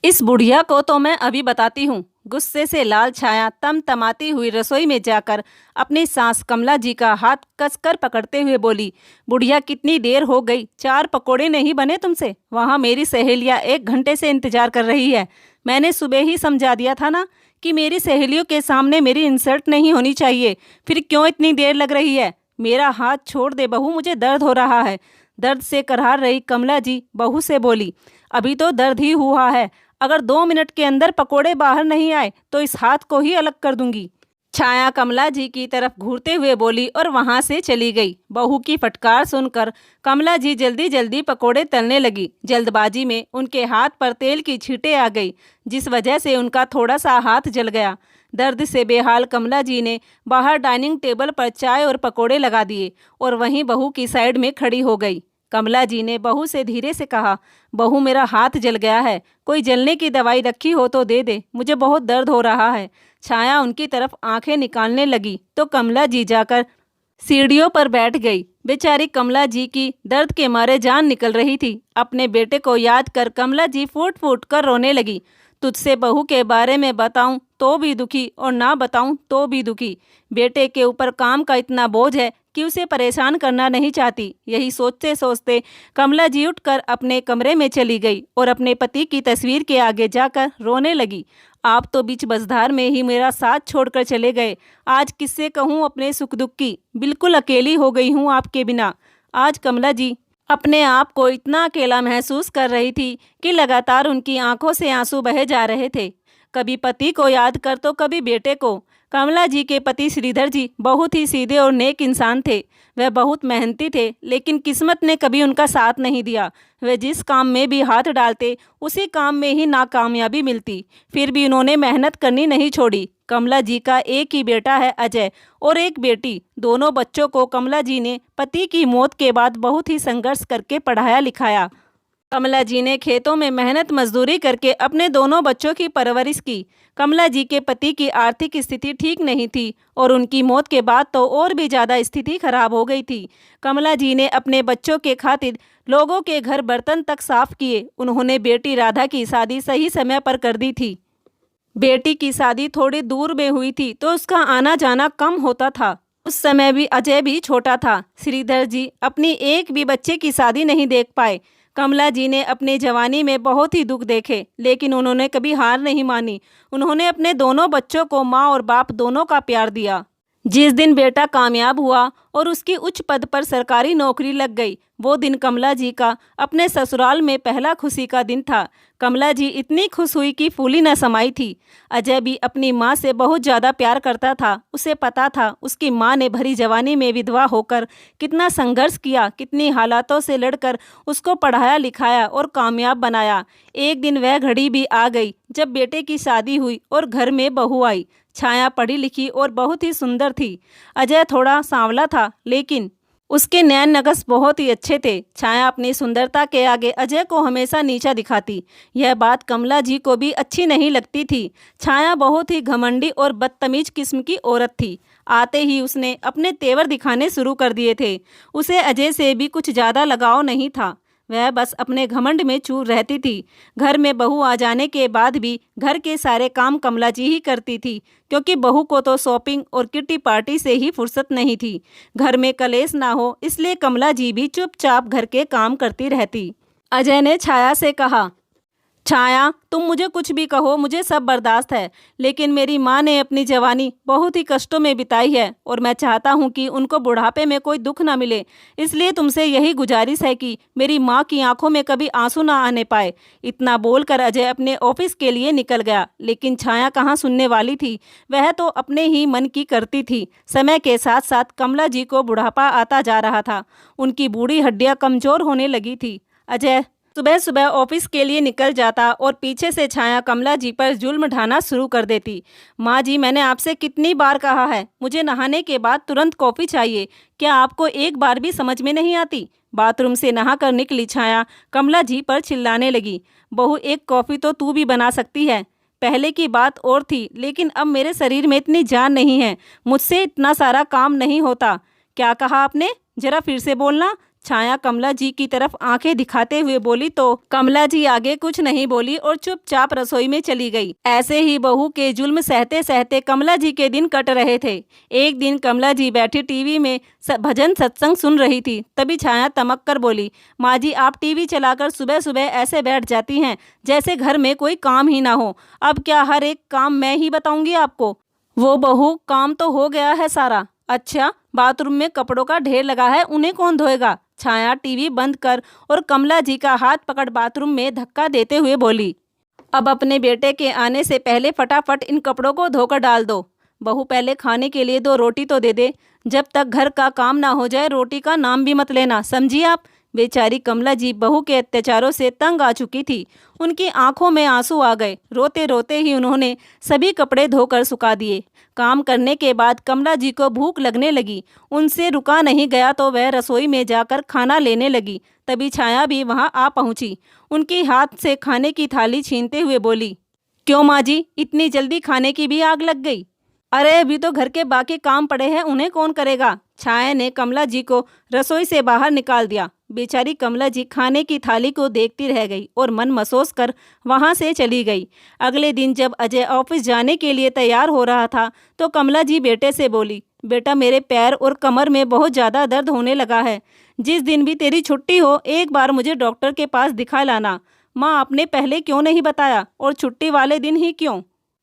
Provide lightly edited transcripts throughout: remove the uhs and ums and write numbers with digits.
इस बुढ़िया को तो मैं अभी बताती हूँ। गुस्से से लाल छाया तमतमाती हुई रसोई में जाकर अपनी सास कमला जी का हाथ कसकर पकड़ते हुए बोली, बुढ़िया कितनी देर हो गई, 4 पकोड़े नहीं बने तुमसे? वहाँ मेरी सहेलियाँ 1 घंटे से इंतजार कर रही है। मैंने सुबह ही समझा दिया था ना कि मेरी सहेलियों के सामने मेरी इंसल्ट नहीं होनी चाहिए। फिर क्यों इतनी देर लग रही है? मेरा हाथ छोड़ दे बहू, मुझे दर्द हो रहा है। दर्द से करहार रही कमला जी बहू से बोली, अभी तो दर्द ही हुआ है। अगर 2 मिनट के अंदर पकोड़े बाहर नहीं आए तो इस हाथ को ही अलग कर दूंगी। छाया कमला जी की तरफ घूरते हुए बोली और वहां से चली गई। बहू की फटकार सुनकर कमला जी जल्दी जल्दी पकोड़े तलने लगी। जल्दबाजी में उनके हाथ पर तेल की छींटें आ गई, जिस वजह से उनका थोड़ा सा हाथ जल गया। दर्द से बेहाल कमला जी ने बाहर डाइनिंग टेबल पर चाय और पकोड़े लगा दिए और वहीं बहू की साइड में खड़ी हो गई। कमला जी ने बहू से धीरे से कहा, बहू मेरा हाथ जल गया है, कोई जलने की दवाई रखी हो तो दे दे, मुझे बहुत दर्द हो रहा है। छाया उनकी तरफ आंखें निकालने लगी तो कमला जी जाकर सीढ़ियों पर बैठ गई। बेचारी कमला जी की दर्द के मारे जान निकल रही थी। अपने बेटे को याद कर कमला जी फूट फूट कर रोने लगी। तुझसे बहू के बारे में बताऊं तो भी दुखी और ना बताऊं तो भी दुखी। बेटे के ऊपर काम का इतना बोझ है कि उसे परेशान करना नहीं चाहती। यही सोचते सोचते कमला जी उठकर अपने कमरे में चली गई और अपने पति की तस्वीर के आगे जाकर रोने लगी। आप तो बीच बजधार में ही मेरा साथ छोड़कर चले गए। आज किससे कहूँ अपने सुख दुख की, बिल्कुल अकेली हो गई हूँ आपके बिना। आज कमला जी अपने आप को इतना अकेला महसूस कर रही थी कि लगातार उनकी आंखों से आंसू बहे जा रहे थे। कभी पति को याद कर तो कभी बेटे को। कमला जी के पति श्रीधर जी बहुत ही सीधे और नेक इंसान थे। वह बहुत मेहनती थे, लेकिन किस्मत ने कभी उनका साथ नहीं दिया। वह जिस काम में भी हाथ डालते उसी काम में ही नाकामयाबी मिलती। फिर भी उन्होंने मेहनत करनी नहीं छोड़ी। कमला जी का एक ही बेटा है अजय और एक बेटी। दोनों बच्चों को कमला जी ने पति की मौत के बाद बहुत ही संघर्ष करके पढ़ाया लिखाया। कमला जी ने खेतों में मेहनत मजदूरी करके अपने दोनों बच्चों की परवरिश की। कमला जी के पति की आर्थिक स्थिति ठीक नहीं थी और उनकी मौत के बाद तो और भी ज़्यादा स्थिति खराब हो गई थी। कमला जी ने अपने बच्चों के खातिर लोगों के घर बर्तन तक साफ किए। उन्होंने बेटी राधा की शादी सही समय पर कर दी थी। बेटी की शादी थोड़ी दूर में हुई थी तो उसका आना जाना कम होता था। उस समय भी अजय भी छोटा था। श्रीधर जी अपनी एक भी बच्चे की शादी नहीं देख पाए। कमला जी ने अपनी जवानी में बहुत ही दुख देखे, लेकिन उन्होंने कभी हार नहीं मानी। उन्होंने अपने दोनों बच्चों को माँ और बाप दोनों का प्यार दिया। जिस दिन बेटा कामयाब हुआ और उसकी उच्च पद पर सरकारी नौकरी लग गई, वो दिन कमला जी का अपने ससुराल में पहला खुशी का दिन था। कमला जी इतनी खुश हुई कि फूली न समाई थी। अजय भी अपनी माँ से बहुत ज़्यादा प्यार करता था। उसे पता था उसकी माँ ने भरी जवानी में विधवा होकर कितना संघर्ष किया, कितनी हालातों से लड़कर उसको पढ़ाया लिखाया और कामयाब बनाया। एक दिन वह घड़ी भी आ गई जब बेटे की शादी हुई और घर में बहू आई। छाया पढ़ी लिखी और बहुत ही सुंदर थी। अजय थोड़ा सांवला था, लेकिन उसके नैन नक्श बहुत ही अच्छे थे। छाया अपनी सुंदरता के आगे अजय को हमेशा नीचा दिखाती। यह बात कमला जी को भी अच्छी नहीं लगती थी। छाया बहुत ही घमंडी और बदतमीज किस्म की औरत थी। आते ही उसने अपने तेवर दिखाने शुरू कर दिए थे। उसे अजय से भी कुछ ज़्यादा लगाव नहीं था। वह बस अपने घमंड में चूर रहती थी। घर में बहू आ जाने के बाद भी घर के सारे काम कमला जी ही करती थी, क्योंकि बहू को तो शॉपिंग और किटी पार्टी से ही फुर्सत नहीं थी। घर में कलेश ना हो इसलिए कमला जी भी चुपचाप घर के काम करती रहती। अजय ने छाया से कहा, छाया तुम मुझे कुछ भी कहो, मुझे सब बर्दाश्त है, लेकिन मेरी माँ ने अपनी जवानी बहुत ही कष्टों में बिताई है और मैं चाहता हूँ कि उनको बुढ़ापे में कोई दुख ना मिले। इसलिए तुमसे यही गुजारिश है कि मेरी माँ की आंखों में कभी आंसू ना आने पाए। इतना बोलकर अजय अपने ऑफिस के लिए निकल गया, लेकिन छाया कहाँ सुनने वाली थी। वह तो अपने ही मन की करती थी। समय के साथ साथ कमला जी को बुढ़ापा आता जा रहा था। उनकी बूढ़ी हड्डियाँ कमजोर होने लगी थी। अजय सुबह सुबह ऑफिस के लिए निकल जाता और पीछे से छाया कमला जी पर जुल्म ढाना शुरू कर देती। माँ जी, मैंने आपसे कितनी बार कहा है, मुझे नहाने के बाद तुरंत कॉफ़ी चाहिए। क्या आपको एक बार भी समझ में नहीं आती? बाथरूम से नहाकर निकली छाया कमला जी पर चिल्लाने लगी, बहू एक कॉफ़ी तो तू भी बना सकती है। पहले की बात और थी, लेकिन अब मेरे शरीर में इतनी जान नहीं है, मुझसे इतना सारा काम नहीं होता। क्या कहा आपने? जरा फिर से बोलना। छाया कमला जी की तरफ आंखें दिखाते हुए बोली तो कमला जी आगे कुछ नहीं बोली और चुपचाप रसोई में चली गई। ऐसे ही बहू के जुल्म सहते सहते कमला जी के दिन कट रहे थे। एक दिन कमला जी बैठी टीवी में भजन सत्संग सुन रही थी। तभी छाया तमक कर बोली, माँ जी आप टीवी चलाकर सुबह सुबह ऐसे बैठ जाती हैं जैसे घर में कोई काम ही ना हो। अब क्या हर एक काम मैं ही बताऊंगी आपको? वो बहू काम तो हो गया है सारा। अच्छा, बाथरूम में कपड़ों का ढेर लगा है, उन्हें कौन धोएगा? छाया टीवी बंद कर और कमला जी का हाथ पकड़ बाथरूम में धक्का देते हुए बोली, अब अपने बेटे के आने से पहले फटाफट इन कपड़ों को धोकर डाल दो। बहू पहले खाने के लिए 2 रोटी तो दे दे। जब तक घर का काम ना हो जाए रोटी का नाम भी मत लेना, समझी आप? बेचारी कमला जी बहू के अत्याचारों से तंग आ चुकी थी। उनकी आंखों में आंसू आ गए। रोते रोते ही उन्होंने सभी कपड़े धोकर सुखा दिए। काम करने के बाद कमला जी को भूख लगने लगी। उनसे रुका नहीं गया तो वह रसोई में जाकर खाना लेने लगी। तभी छाया भी वहां आ पहुंची। उनके हाथ से खाने की थाली छीनते हुए बोली, क्यों माँ जी, इतनी जल्दी खाने की भी आग लग गई? अरे अभी तो घर के बाकी काम पड़े हैं, उन्हें कौन करेगा? छाया ने कमला जी को रसोई से बाहर निकाल दिया। बेचारी कमला जी खाने की थाली को देखती रह गई और मन महसूस कर वहां से चली गई। अगले दिन जब अजय ऑफिस जाने के लिए तैयार हो रहा था तो कमला जी बेटे से बोली, बेटा मेरे पैर और कमर में बहुत ज़्यादा दर्द होने लगा है। जिस दिन भी तेरी छुट्टी हो एक बार मुझे डॉक्टर के पास दिखा लाना। माँ आपने पहले क्यों नहीं बताया, और छुट्टी वाले दिन ही क्यों?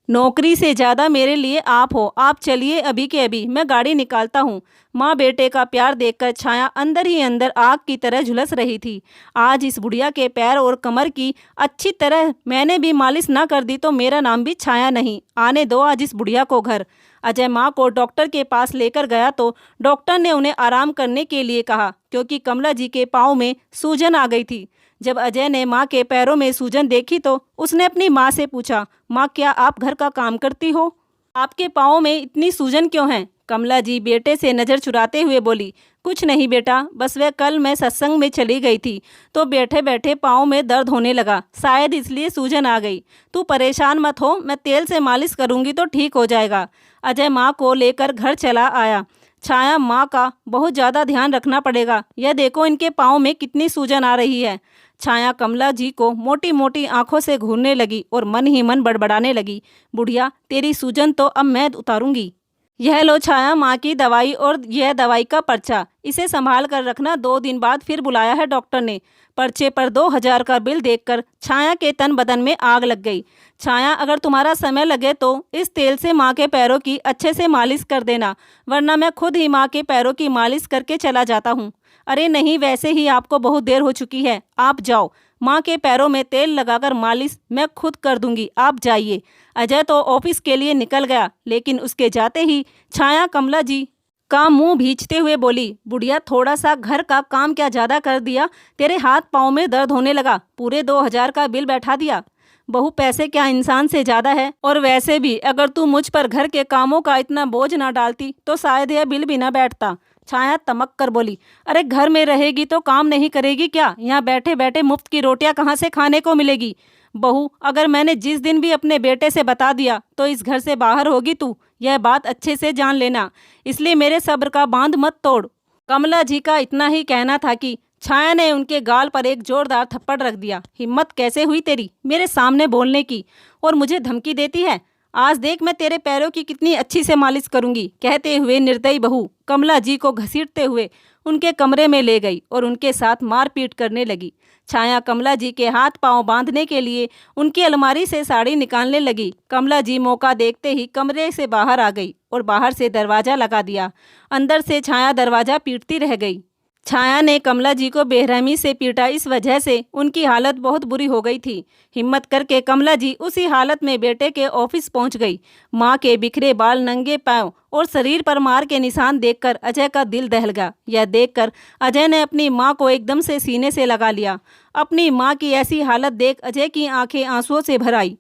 नौकरी से ज़्यादा मेरे लिए आप हो। आप चलिए अभी के अभी, मैं गाड़ी निकालता हूँ। माँ बेटे का प्यार देखकर छाया अंदर ही अंदर आग की तरह झुलस रही थी। आज इस बुढ़िया के पैर और कमर की अच्छी तरह मैंने भी मालिश ना कर दी तो मेरा नाम भी छाया नहीं। आने दो आज इस बुढ़िया को घर। अजय माँ को डॉक्टर के पास लेकर गया तो डॉक्टर ने उन्हें आराम करने के लिए कहा, क्योंकि कमला जी के पाँव में सूजन आ गई थी। जब अजय ने माँ के पैरों में सूजन देखी तो उसने अपनी माँ से पूछा, माँ क्या आप घर का काम करती हो? आपके पाँव में इतनी सूजन क्यों है? कमला जी बेटे से नज़र चुराते हुए बोली, कुछ नहीं बेटा, बस वह कल मैं सत्संग में चली गई थी तो बैठे बैठे पाँव में दर्द होने लगा, शायद इसलिए सूजन आ गई। तू परेशान मत हो, मैं तेल से मालिश करूँगी तो ठीक हो जाएगा। अजय माँ को लेकर घर चला आया। छाया, माँ का बहुत ज़्यादा ध्यान रखना पड़ेगा, यह देखो इनके पाँव में कितनी सूजन आ रही है। छाया कमला जी को मोटी मोटी आंखों से घूरने लगी और मन ही मन बड़बड़ाने लगी, बुढ़िया तेरी सूजन तो अब मैं उतारूंगी। यह लो छाया माँ की दवाई और यह दवाई का पर्चा, इसे संभाल कर रखना। 2 दिन बाद फिर बुलाया है डॉक्टर ने। पर्चे पर 2000 का बिल देखकर छाया के तन बदन में आग लग गई। छाया अगर तुम्हारा समय लगे तो इस तेल से माँ के पैरों की अच्छे से मालिश कर देना, वरना मैं खुद ही माँ के पैरों की मालिश करके चला जाता हूँ। अरे नहीं, वैसे ही आपको बहुत देर हो चुकी है, आप जाओ। माँ के पैरों में तेल लगाकर मालिश मैं खुद कर दूंगी, आप जाइए। अजय तो ऑफिस के लिए निकल गया, लेकिन उसके जाते ही छाया कमला जी का मुंह भींचते हुए बोली, बुढ़िया थोड़ा सा घर का काम क्या ज़्यादा कर दिया? तेरे हाथ पाँव में दर्द होने लगा, पूरे 2000 का बिल बैठा दिया। बहू पैसे क्या इंसान से ज़्यादा है? और वैसे भी अगर तू मुझ पर घर के कामों का इतना बोझ ना डालती तो शायद यह बिल भी ना बैठता। छाया तमक कर बोली, अरे घर में रहेगी तो काम नहीं करेगी क्या? यहाँ बैठे बैठे मुफ्त की रोटियां कहाँ से खाने को मिलेगी? बहू अगर मैंने जिस दिन भी अपने बेटे से बता दिया तो इस घर से बाहर होगी तू, यह बात अच्छे से जान लेना, इसलिए मेरे सब्र का बांध मत तोड़। कमला जी का इतना ही कहना था कि छाया ने उनके गाल पर एक जोरदार थप्पड़ रख दिया। हिम्मत कैसे हुई तेरी मेरे सामने बोलने की, और मुझे धमकी देती है? आज देख मैं तेरे पैरों की कितनी अच्छी से मालिश करूंगी। कहते हुए निर्दयी बहू कमला जी को घसीटते हुए उनके कमरे में ले गई और उनके साथ मारपीट करने लगी। छाया कमला जी के हाथ पांव बांधने के लिए उनकी अलमारी से साड़ी निकालने लगी। कमला जी मौका देखते ही कमरे से बाहर आ गई और बाहर से दरवाज़ा लगा दिया। अंदर से छाया दरवाज़ा पीटती रह गई। छाया ने कमला जी को बेरहमी से पीटा, इस वजह से उनकी हालत बहुत बुरी हो गई थी। हिम्मत करके कमला जी उसी हालत में बेटे के ऑफिस पहुंच गई। माँ के बिखरे बाल, नंगे पांव और शरीर पर मार के निशान देखकर अजय का दिल दहल गया। यह देखकर अजय ने अपनी माँ को एकदम से सीने से लगा लिया। अपनी माँ की ऐसी हालत देख अजय की आंखें आंसुओं से भर आई।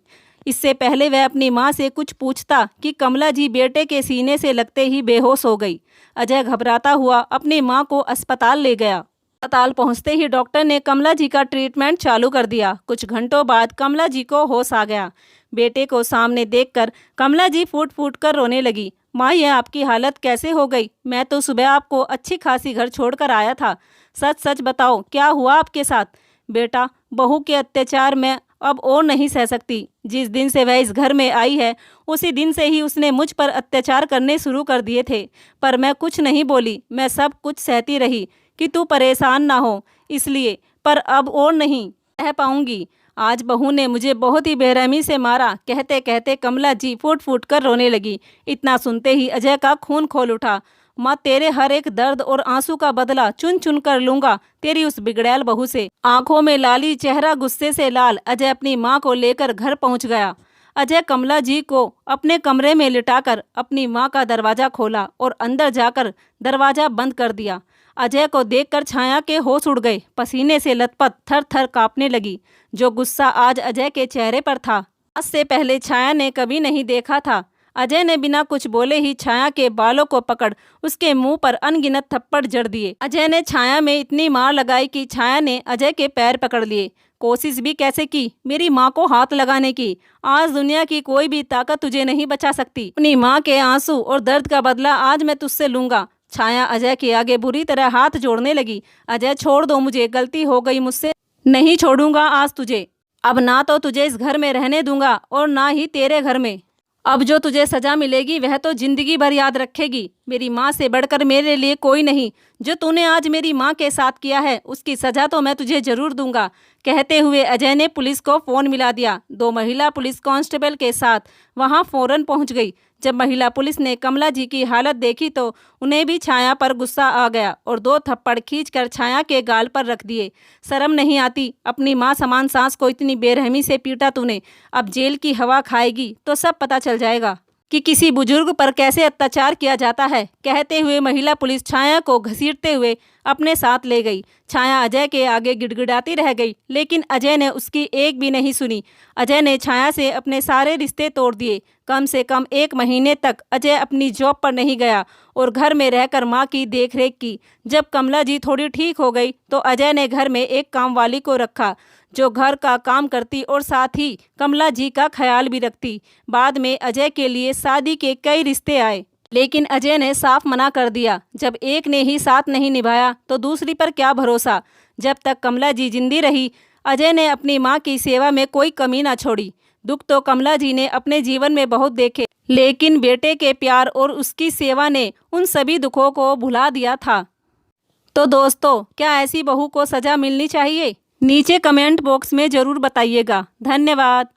इससे पहले वह अपनी माँ से कुछ पूछता कि कमला जी बेटे के सीने से लगते ही बेहोश हो गई। अजय घबराता हुआ अपनी माँ को अस्पताल ले गया। अस्पताल पहुँचते ही डॉक्टर ने कमला जी का ट्रीटमेंट चालू कर दिया। कुछ घंटों बाद कमला जी को होश आ गया। बेटे को सामने देखकर कमला जी फूट फूट कर रोने लगी। माँ, यह आपकी हालत कैसे हो गई? मैं तो सुबह आपको अच्छी खासी घर छोड़कर आया था, सच सच बताओ, क्या हुआ आपके साथ? बेटा, बहू के अत्याचार मैं अब और नहीं सह सकती। जिस दिन से वह इस घर में आई है, उसी दिन से ही उसने मुझ पर अत्याचार करने शुरू कर दिए थे। पर मैं कुछ नहीं बोली, मैं सब कुछ सहती रही कि तू परेशान ना हो, इसलिए। पर अब और नहीं सह पाऊंगी। आज बहू ने मुझे बहुत ही बेरहमी से मारा। कहते कहते कमला जी फूट फूट कर रोने लगी। इतना सुनते ही अजय का खून खोल उठा। माँ, तेरे हर एक दर्द और आंसू का बदला चुन चुन कर लूंगा तेरी उस बिगड़ैल बहू से। आंखों में लाली, चेहरा गुस्से से लाल, अजय अपनी माँ को लेकर घर पहुंच गया। अजय कमला जी को अपने कमरे में लिटाकर अपनी माँ का दरवाजा खोला और अंदर जाकर दरवाजा बंद कर दिया। अजय को देखकर छाया के होश उड़ गए। पसीने से लथपथ थर थर कांपने लगी। जो गुस्सा आज अजय के चेहरे पर था, आज से पहले छाया ने कभी नहीं देखा था। अजय ने बिना कुछ बोले ही छाया के बालों को पकड़ उसके मुंह पर अनगिनत थप्पड़ जड़ दिए। अजय ने छाया में इतनी मार लगाई कि छाया ने अजय के पैर पकड़ लिए। कोशिश भी कैसे की मेरी माँ को हाथ लगाने की। आज दुनिया की कोई भी ताकत तुझे नहीं बचा सकती। अपनी माँ के आंसू और दर्द का बदला आज मैं तुझसे लूंगा। छाया अजय के आगे बुरी तरह हाथ जोड़ने लगी। अजय, छोड़ दो मुझे, गलती हो गई मुझसे। नहीं छोड़ूंगा आज तुझे। अब ना तो तुझे इस घर में रहने दूंगा और ना ही तेरे घर में। अब जो तुझे सजा मिलेगी वह तो जिंदगी भर याद रखेगी। मेरी माँ से बढ़कर मेरे लिए कोई नहीं। जो तूने आज मेरी माँ के साथ किया है उसकी सजा तो मैं तुझे जरूर दूंगा। कहते हुए अजय ने पुलिस को फोन मिला दिया। 2 महिला पुलिस कांस्टेबल के साथ वहां फौरन पहुंच गई। जब महिला पुलिस ने कमला जी की हालत देखी तो उन्हें भी छाया पर गुस्सा आ गया और 2 थप्पड़ खींचकर छाया के गाल पर रख दिए। शर्म नहीं आती? अपनी माँ समान सास को इतनी बेरहमी से पीटा तूने। अब जेल की हवा खाएगी तो सब पता चल जाएगा कि किसी बुजुर्ग पर कैसे अत्याचार किया जाता है। कहते हुए महिला पुलिस छाया को घसीटते हुए अपने साथ ले गई। छाया अजय के आगे गिड़गिड़ाती रह गई, लेकिन अजय ने उसकी एक भी नहीं सुनी। अजय ने छाया से अपने सारे रिश्ते तोड़ दिए। कम से कम 1 महीने तक अजय अपनी जॉब पर नहीं गया और घर में रहकर माँ की देखरेख की। जब कमला जी थोड़ी ठीक हो गई तो अजय ने घर में एक कामवाली को रखा जो घर का काम करती और साथ ही कमला जी का ख्याल भी रखती। बाद में अजय के लिए शादी के कई रिश्ते आए, लेकिन अजय ने साफ मना कर दिया। जब एक ने ही साथ नहीं निभाया तो दूसरी पर क्या भरोसा। जब तक कमला जी जिंदी रही अजय ने अपनी माँ की सेवा में कोई कमी ना छोड़ी। दुख तो कमला जी ने अपने जीवन में बहुत देखे, लेकिन बेटे के प्यार और उसकी सेवा ने उन सभी दुखों को भुला दिया था। तो दोस्तों, क्या ऐसी बहू को सजा मिलनी चाहिए? नीचे कमेंट बॉक्स में जरूर बताइएगा। धन्यवाद।